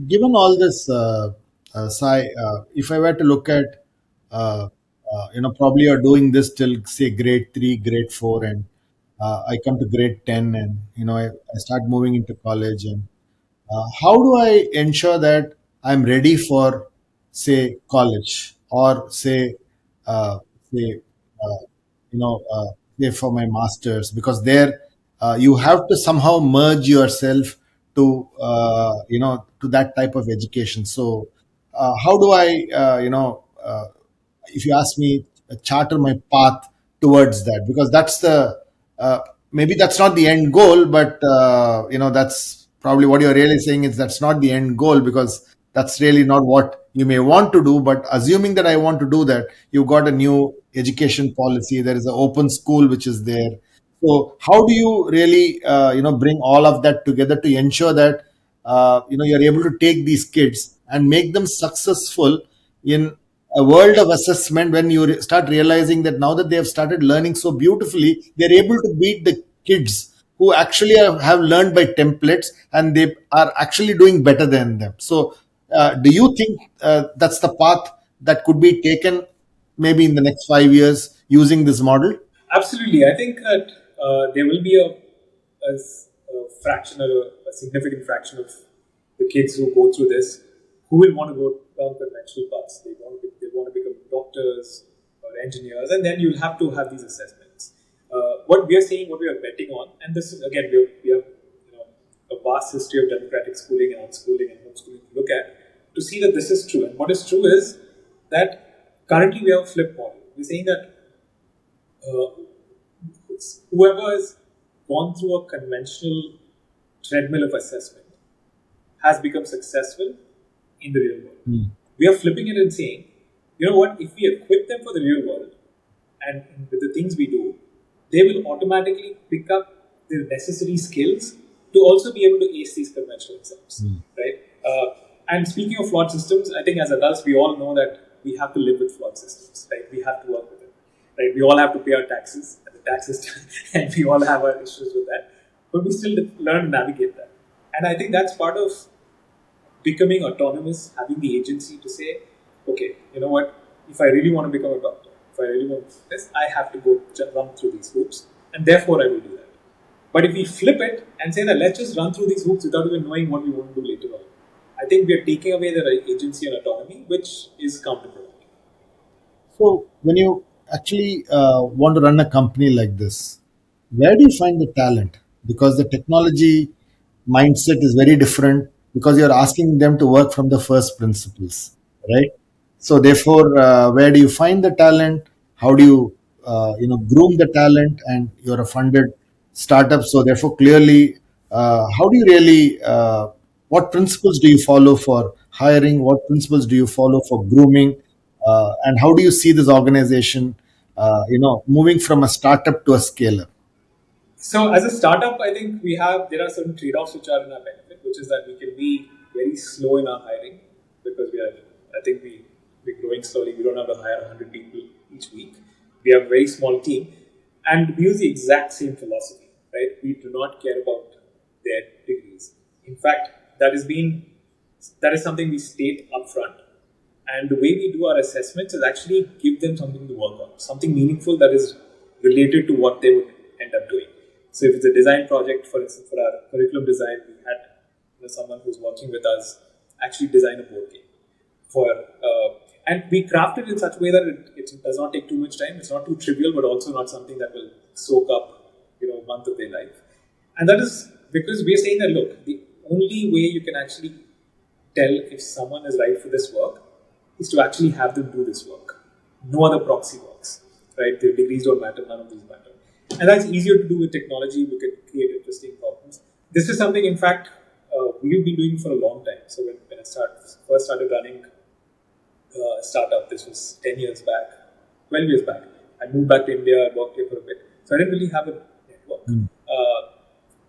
Given all this, Sai, if I were to look at, probably you're doing this till say grade three, grade four, and I come to grade 10, and I start moving into college, and how do I ensure that I'm ready for, say, college, or uh, say, uh, you know, uh, say for my masters? Because there, you have to somehow merge yourself to that type of education. So, how do I, if you ask me, charter my path towards that? Because that's the maybe that's not the end goal, but that's probably what you're really saying is that's not the end goal, because that's really not what you may want to do. But assuming that I want to do that, you've got a new education policy. There is an open school which is there. So how do you really bring all of that together to ensure that you're able to take these kids and make them successful in a world of assessment, when you start realizing that now that they have started learning so beautifully, they're able to beat the kids who actually have learned by templates, and they are actually doing better than them. So, do you think that's the path that could be taken maybe in the next 5 years using this model? Absolutely. I think that there will be a fraction or a significant fraction of the kids who go through this who will want to go down conventional paths. They want to become doctors or engineers, and then you'll have to have these assessments. What we are saying, what we are betting on, and this is again, we have a vast history of democratic schooling and unschooling and homeschooling to look at to see that this is true. And what is true is that currently we have a flip model. We're saying that uh, whoever has gone through a conventional treadmill of assessment has become successful in the real world. Mm. We are flipping it and saying, you know what, if we equip them for the real world and with the things we do, they will automatically pick up the necessary skills to also be able to ace these conventional exams, Mm. right? And speaking of flawed systems, I think as adults we all know that we have to live with flawed systems, right? We have to work with it, right? We all have to pay our taxes, and the taxes, and we all have our issues with that, but we still learn to navigate that. And I think that's part of becoming autonomous, having the agency to say, okay, you know what, if I really want to become a doctor, if I really want to do this, I have to go run through these hoops, and therefore I will do that. But if we flip it and say that let's just run through these hoops without even knowing what we want to do later on, I think we are taking away their agency and autonomy, which is counterproductive. So, when you actually want to run a company like this, where do you find the talent? Because the technology mindset is very different, because you're asking them to work from the first principles, right? So, therefore, where do you find the talent? How do you, groom the talent? And you're a funded startup, so therefore, clearly, how do you really, what principles do you follow for hiring? What principles do you follow for grooming? And how do you see this organization, moving from a startup to a scale-up? So as a startup, I think there are certain trade-offs which are in our benefit, which is that we can be very slow in our hiring because we're growing slowly. We don't have to hire 100 people each week. We have a very small team, and we use the exact same philosophy, right? We do not care about their degrees. In fact, that is something we state upfront. And the way we do our assessments is actually give them something to work on, something meaningful that is related to what they would end up doing. So if it's a design project, for instance, for our curriculum design, we had someone who's working with us actually design a board game and we craft it in such a way that it does not take too much time. It's not too trivial, but also not something that will soak up a month of their life. And that is because we're saying that look, the only way you can actually tell if someone is right for this work is to actually have them do this work. No other proxy works, right? The degrees don't matter, none of these matter. And that's easier to do with technology. We can create interesting problems. This is something, in fact, we've been doing for a long time. So when I first started running a startup, this was 10 years back, 12 years back. I moved back to India, I worked here for a bit. So I didn't really have a network.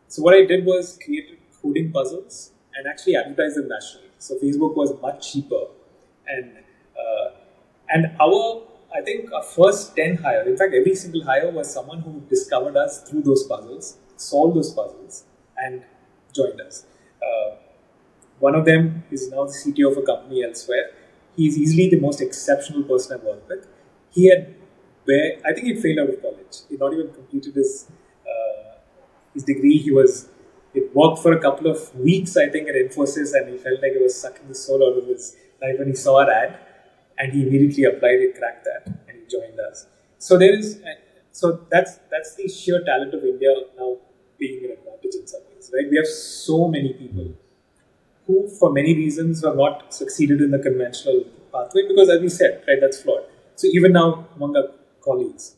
So what I did was created coding puzzles and actually advertise them nationally. So Facebook was much cheaper, and I think our first 10 hires, in fact, every single hire was someone who discovered us through those puzzles, solved those puzzles, and joined us. One of them is now the CTO of a company elsewhere. He's easily the most exceptional person I've worked with. He had, I think he failed out of college. He not even completed his degree. He worked for a couple of weeks, I think, at Infosys, and he felt like it was sucking the soul out of his life when he saw our ad, and he immediately applied and cracked that, and he joined us. So that's the sheer talent of India now being an advantage in some ways, right? We have so many people who, for many reasons, have not succeeded in the conventional pathway because, as we said, right, that's flawed. So even now, among our colleagues,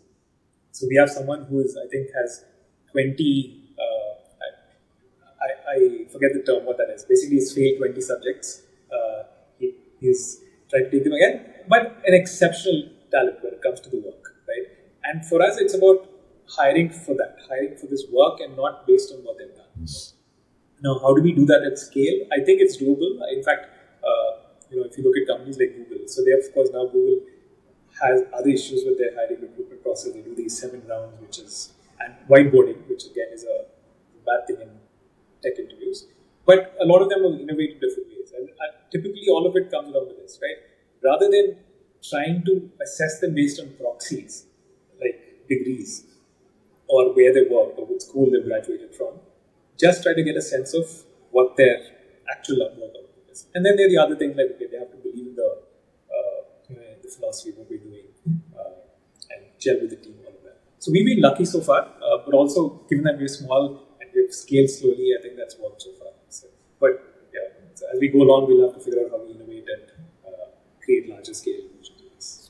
so we have someone who is, I think, has 20. I forget the term what that is. Basically, he's failed 20 subjects. He's tried to take them again, but an exceptional talent when it comes to the work, right? And for us, it's about hiring for this work, and not based on what they've done. Now, how do we do that at scale? I think it's doable. In fact, if you look at companies like Google, so they, of course, now Google has other issues with their hiring recruitment process. They do these 7 rounds, and whiteboarding, which again is a bad thing in tech interviews. But a lot of them will innovate in different ways. And typically all of it comes along with this, right? Rather than trying to assess them based on proxies, like degrees, or where they work, or which school they graduated from, just try to get a sense of what their actual work output is. And then there are the other things like, okay, they have to believe in the philosophy of what we're doing, and gel with the team, all of that. So we've been lucky so far, but also given that we're small and we've scaled slowly, I think that's worked so far. But yeah, so as we go along, we'll have to figure out how we innovate and create larger scale